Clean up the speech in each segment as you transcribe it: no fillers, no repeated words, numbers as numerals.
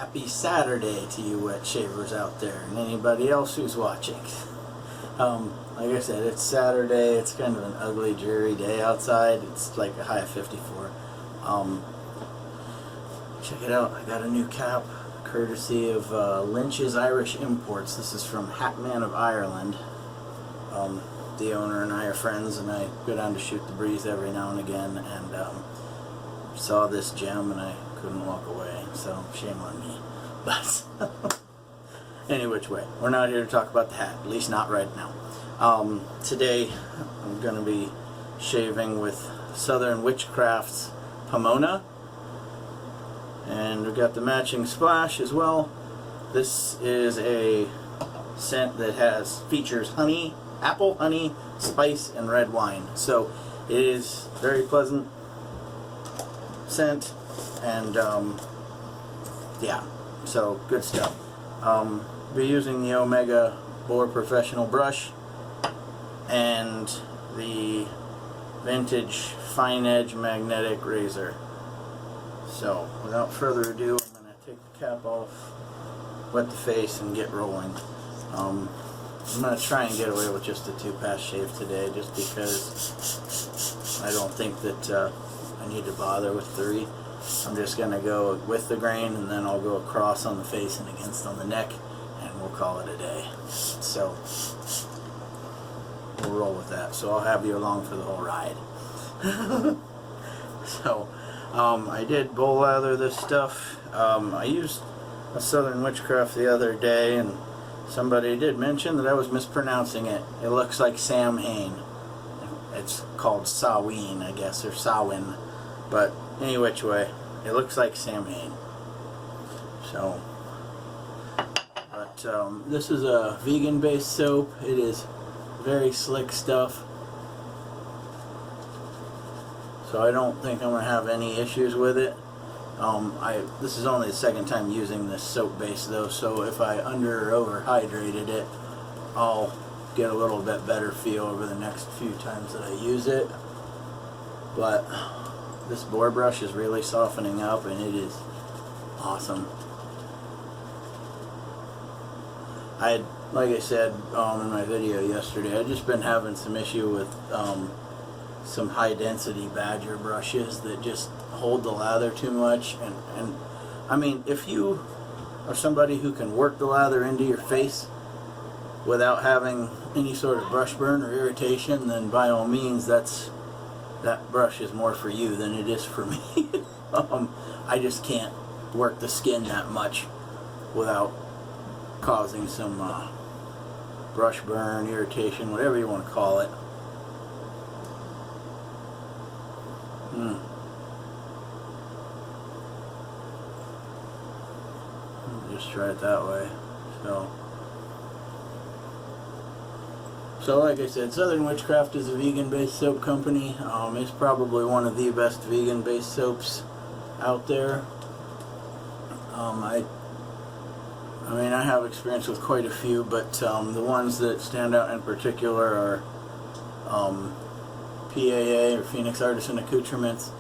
happy Saturday to you wet shavers out there and anybody else who's watching. Like I said, it's Saturday. It's kind of an ugly, dreary day outside. It's like a high of 54. Check it out. I got a new cap courtesy of Lynch's Irish Imports. This is from Hatman of Ireland. The owner and I are friends, and I go down to shoot the breeze every now and again, and saw this gem and I couldn't walk away, so shame on me. But any which way, we're not here to talk about the hat, at least not right now. Today I'm going to be shaving with Southern Witchcrafts Pomona, and we've got the matching splash as well. This is a scent that features honey, apple, honey, spice, and red wine. So it is very pleasant scent, and yeah, so good stuff. Be using the Omega Boar Professional brush and the vintage Finedge magnetic razor. So without further ado, I'm going to take the cap off, wet the face, and get rolling. I'm going to try and get away with just a 2-pass shave today, just because I don't think that I need to bother with 3. I'm just going to go with the grain, and then I'll go across on the face and against on the neck, and we'll call it a day. So we'll roll with that. So I'll have you along for the whole ride. So I did bull lather this stuff. I used a Southern Witchcraft the other day, and somebody did mention that I was mispronouncing it. It looks like Samhain. It's called Samhain, I guess, or Samhain. But any which way, it looks like Samhain. So, but this is a vegan-based soap. It is very slick stuff. So I don't think I'm going to have any issues with it. This is only the second time using this soap base though, so if I under or overhydrated it, I'll get a little bit better feel over the next few times that I use it. But this boar brush is really softening up, and it is awesome. Like I said in my video yesterday, I've just been having some issue with some high density badger brushes that just hold the lather too much, and I mean, if you are somebody who can work the lather into your face without having any sort of brush burn or irritation, then by all means that brush is more for you than it is for me. I just can't work the skin that much without causing some brush burn, irritation, whatever you want to call it. Just try it that way. So like I said, Southern Witchcraft is a vegan-based soap company. It's probably one of the best vegan-based soaps out there. I mean, I have experience with quite a few, but the ones that stand out in particular are PAA, or Phoenix Artisan Accoutrements,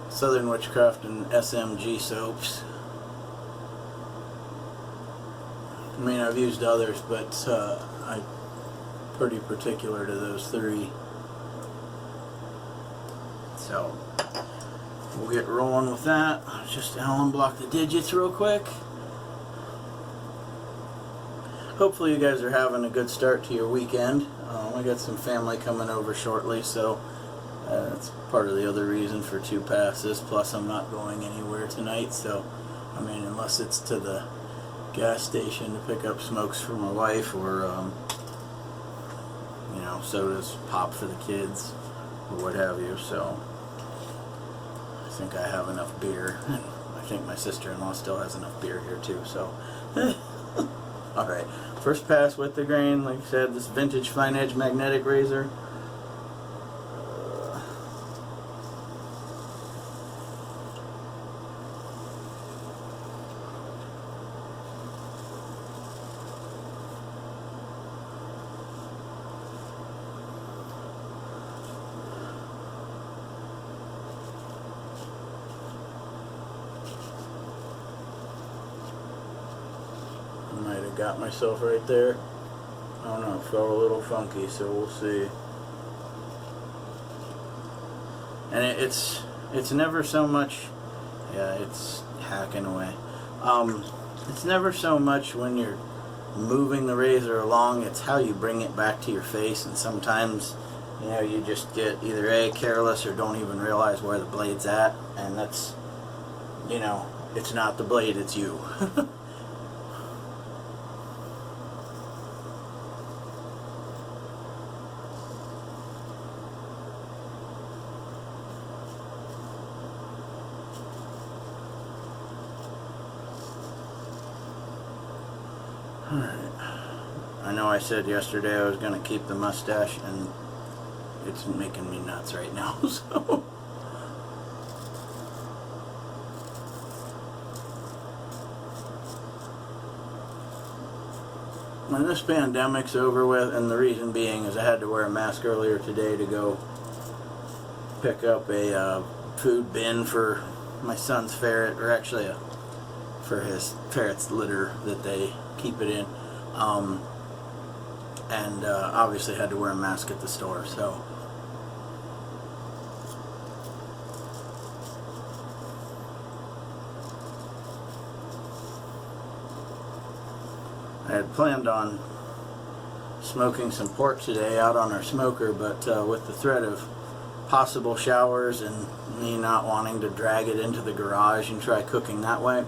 Southern Witchcraft, and SMG soaps. I mean, I've used others, but I'm pretty particular to those 3. So we'll get rolling with that. Just Allen block the digits real quick. Hopefully you guys are having a good start to your weekend. I got some family coming over shortly, so that's part of the other reason for 2 passes. Plus I'm not going anywhere tonight, so I mean, unless it's to the gas station to pick up smokes for my wife, or you know, sodas, pop for the kids, or what have you. So I think I have enough beer. I think my sister-in-law still has enough beer here too, so alright, first pass with the grain. Like I said, this vintage Finedge magnetic razor. I got myself right there. I don't know, it felt a little funky, so we'll see. And it's never so much, yeah, it's hacking away. It's never so much when you're moving the razor along, it's how you bring it back to your face, and sometimes, you know, you just get either A, careless, or don't even realize where the blade's at, and that's, you know, it's not the blade, it's you. Alright, I know I said yesterday I was going to keep the mustache, and it's making me nuts right now, so. When this pandemic's over with, and the reason being is I had to wear a mask earlier today to go pick up a food bin for my son's ferret, or actually for his ferret's litter that they keep it in, and obviously had to wear a mask at the store, so I had planned on smoking some pork today out on our smoker, but with the threat of possible showers and me not wanting to drag it into the garage and try cooking that way,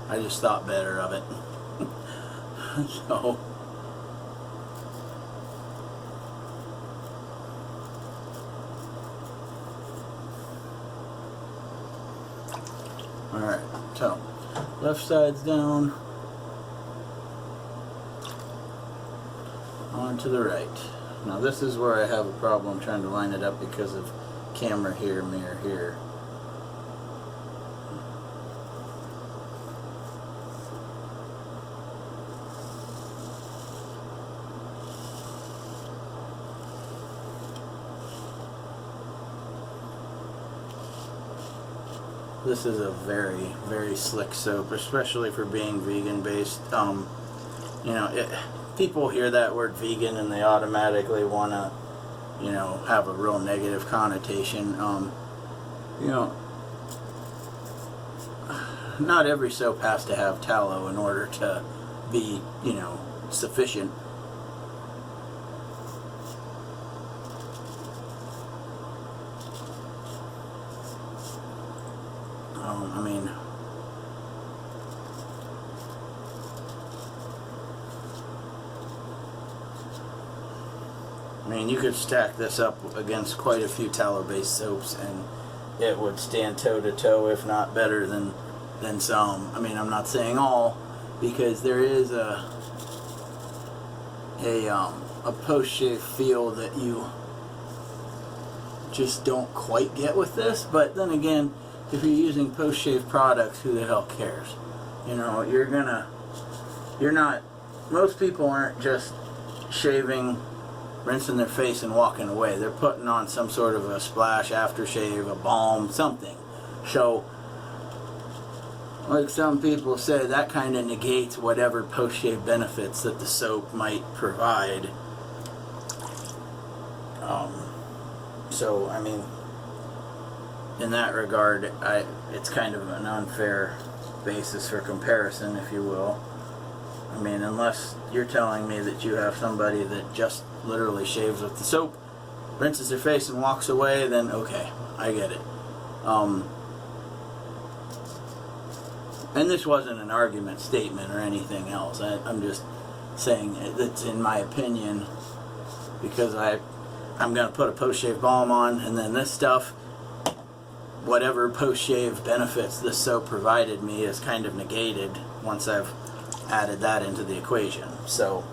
I just thought better of it. So, alright, so left side's down, on to the right. Now this is where I have a problem trying to line it up because of camera here, mirror here. This is a very, very slick soap, especially for being vegan based. You know, people hear that word vegan and they automatically want to, you know, have a real negative connotation. You know, not every soap has to have tallow in order to be, you know, sufficient. I mean, you could stack this up against quite a few tallow-based soaps, and it would stand toe-to-toe, if not better than some. I mean, I'm not saying all, because there is a post-shave feel that you just don't quite get with this. But then again, if you're using post-shave products, who the hell cares? You know, most people aren't just shaving, rinsing their face and walking away. They're putting on some sort of a splash, aftershave, a balm, something. So, like some people say, that kind of negates whatever post-shave benefits that the soap might provide. So, I mean, in that regard, it's kind of an unfair basis for comparison, if you will. I mean, unless you're telling me that you have somebody that just literally shaves with the soap, rinses their face and walks away, then okay, I get it. And this wasn't an argument statement or anything else. I'm just saying it's in my opinion, because I'm going to put a post-shave balm on, and then this stuff, whatever post-shave benefits this soap provided me, is kind of negated once I've added that into the equation. So,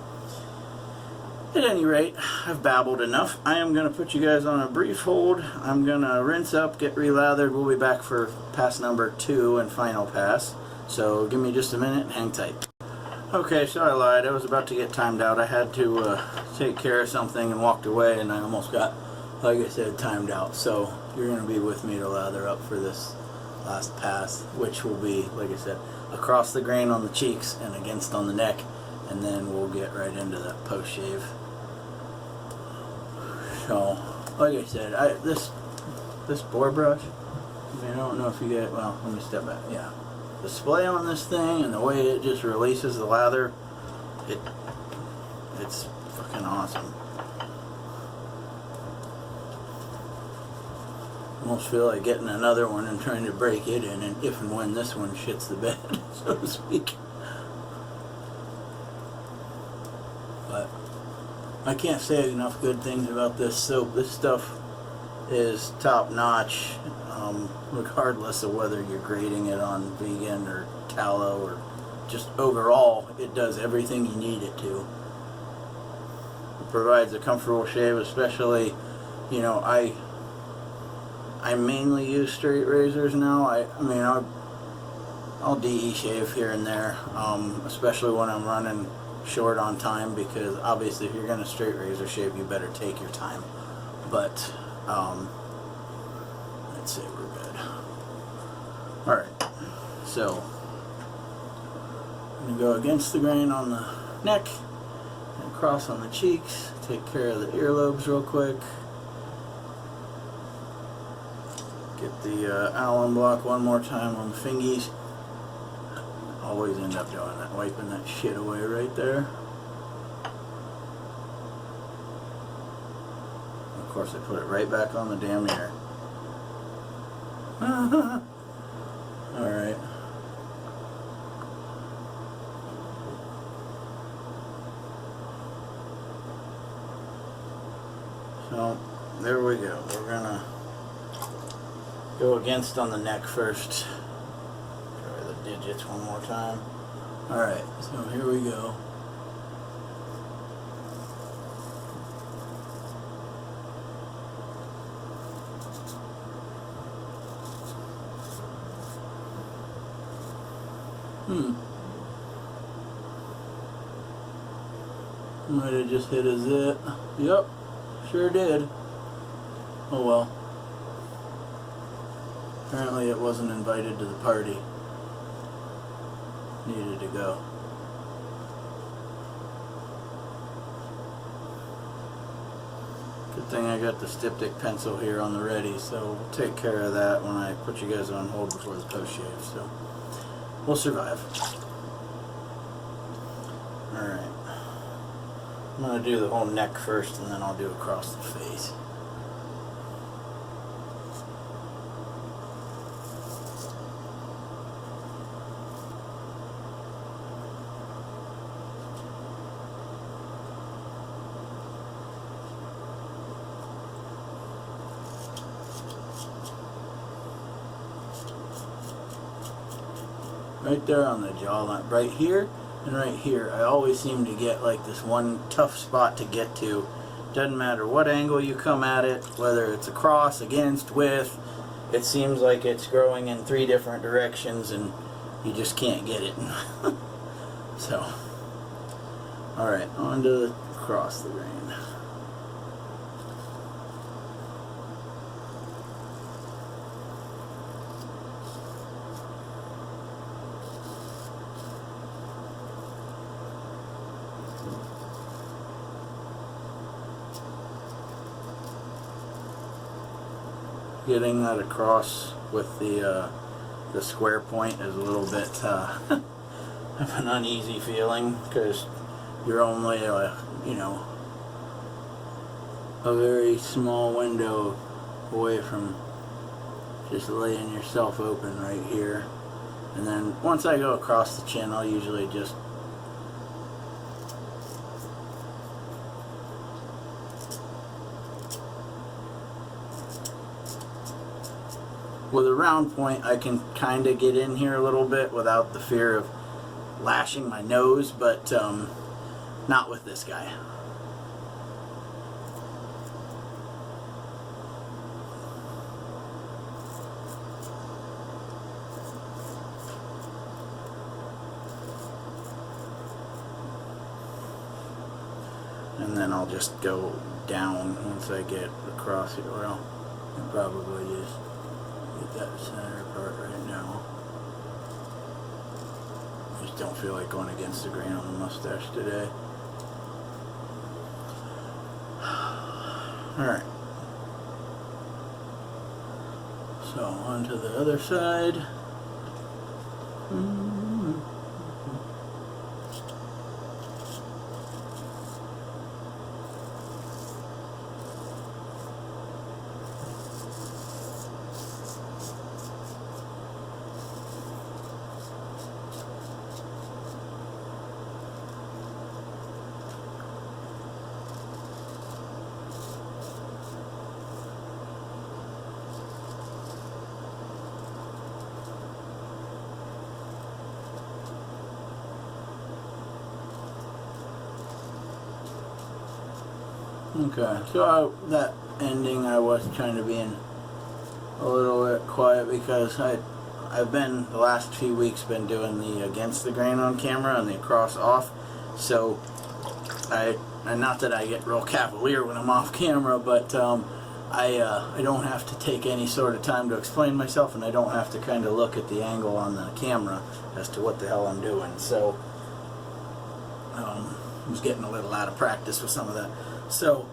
at any rate, I've babbled enough. I am going to put you guys on a brief hold. I'm going to rinse up, get relathered. We'll be back for pass number 2 and final pass. So, give me just a minute and hang tight. Okay, so I lied. I was about to get timed out. I had to take care of something and walked away, and I almost got, like I said, timed out. So, you're going to be with me to lather up for this last pass, which will be, like I said, across the grain on the cheeks and against on the neck, and then we'll get right into that post shave. So, like I said, this boar brush, I mean, I don't know if you get, well, let me step back, yeah. The splay on this thing and the way it just releases the lather, it's fucking awesome. Almost feel like getting another one and trying to break it in, and if and when this one shits the bed, so to speak. But I can't say enough good things about this soap. This stuff is top notch, regardless of whether you're grading it on vegan or tallow or just overall. It does everything you need it to. It provides a comfortable shave, especially, you know, I mainly use straight razors now. I mean, I'll DE shave here and there, especially when I'm running short on time, because obviously if you're going to straight razor shave, you better take your time. But let's say we're good. Alright, so I'm going to go against the grain on the neck and across on the cheeks. Take care of the earlobes real quick. Get the Allen block one more time on the fingies. Always end up doing that, wiping that shit away right there. Of course, I put it right back on the damn ear. Alright. So, there we go. We're gonna go against on the neck first. Try the digits one more time. Alright, so here we go. Might have just hit a zit. Yep, sure did. Oh well. Apparently it wasn't invited to the party. Needed to go. Good thing I got the styptic pencil here on the ready, so we'll take care of that when I put you guys on hold before the post shave, so we'll survive. Alright. I'm going to do the whole neck first, and then I'll do across the face. Right there on the jawline, right here and right here, I always seem to get like this one tough spot to get to. Doesn't matter what angle you come at it, whether it's across, against, with, it seems like it's growing in 3 different directions and you just can't get it. So, alright, on to the across the grain. Getting that across with the square point is a little bit of an uneasy feeling, because you're only you know, a very small window away from just laying yourself open right here. And then once I go across the chin, I'll usually just with a round point, I can kind of get in here a little bit without the fear of lashing my nose, but not with this guy. And then I'll just go down once I get across it. Well, I'll probably just get that center part right now. Just don't feel like going against the grain on the mustache today. Alright. So on to the other side. Okay, so that ending I was trying to be in a little bit quiet because I've been the last few weeks been doing the against the grain on camera and the across off, so and not that I get real cavalier when I'm off camera, but I don't have to take any sort of time to explain myself, and I don't have to kind of look at the angle on the camera as to what the hell I'm doing. So I was getting a little out of practice with some of that. So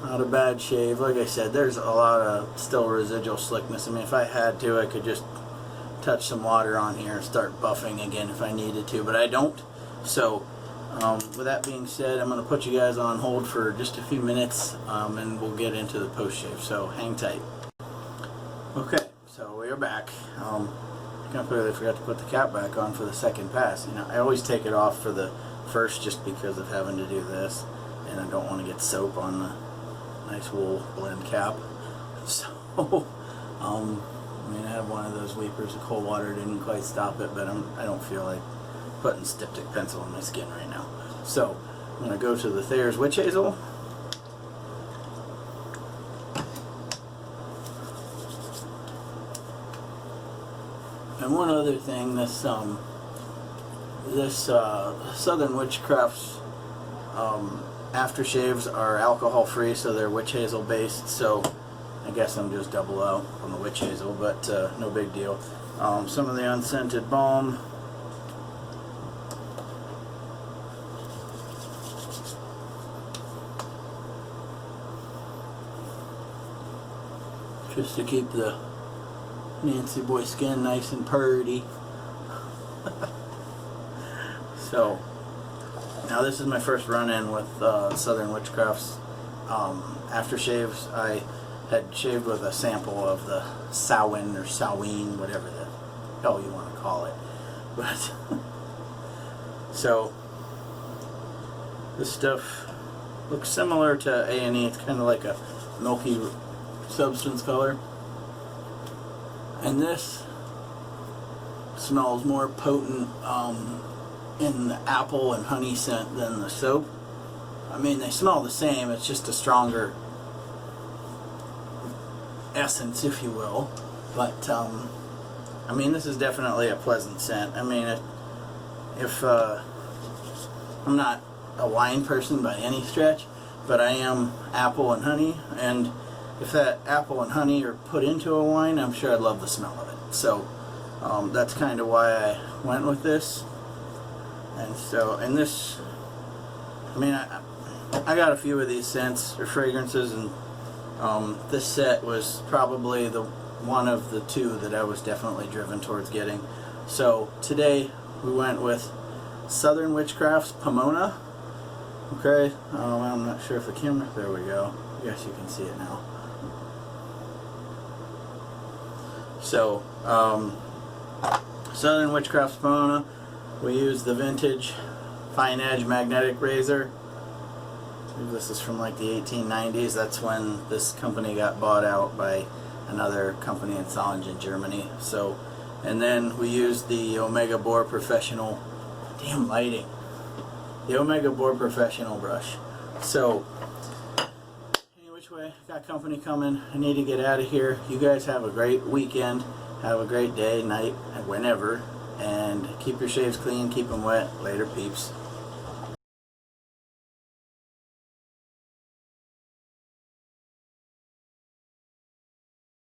not a bad shave. Like I said, there's a lot of still residual slickness. I mean, if I had to, I could just touch some water on here and start buffing again if I needed to, but I don't. So with that being said, I'm going to put you guys on hold for just a few minutes, and we'll get into the post shave, so hang tight. Okay, so we are back. I completely forgot to put the cap back on for the second pass. You know, I always take it off for the first just because of having to do this, and I don't want to get soap on the nice wool blend cap. So I mean, I have one of those weepers. The cold water didn't quite stop it, but I don't feel like putting styptic pencil on my skin right now. So I'm going to go to the Thayer's Witch Hazel. And one other thing, this Southern Witchcrafts aftershaves are alcohol free, so they're witch hazel based, so I guess I'm just double O on the witch hazel, but no big deal. Some of the unscented balm. Just to keep the Nancy boy skin nice and purty. So now this is my first run-in with Southern Witchcrafts aftershaves. I had shaved with a sample of the Samhain or Samhain, whatever the hell you want to call it. But so this stuff looks similar to A&E. It's kind of like a milky substance color, and this smells more potent in the apple and honey scent than the soap. I mean, they smell the same, it's just a stronger essence, if you will, but I mean, this is definitely a pleasant scent. I mean, if I'm not a wine person by any stretch, but I am apple and honey, and if that apple and honey are put into a wine, I'm sure I'd love the smell of it. So that's kind of why I went with this. And so, and this, I mean, I got a few of these scents or fragrances, and this set was probably the one of the two that I was definitely driven towards getting. So today we went with Southern Witchcrafts Pomona. Okay, I'm not sure if the camera, there we go. I guess you can see it now. So, Southern Witchcrafts Pomona, we use the vintage Finedge magnetic razor. I believe this is from like the 1890s. That's when this company got bought out by another company in Solingen, Germany. So, and then we use the Omega Bore Professional, damn lighting, the Omega Bore Professional brush. So, which way, got company coming. I need to get out of here. You guys have a great weekend. Have a great day, night, and whenever. And keep your shaves clean, keep them wet. Later, peeps.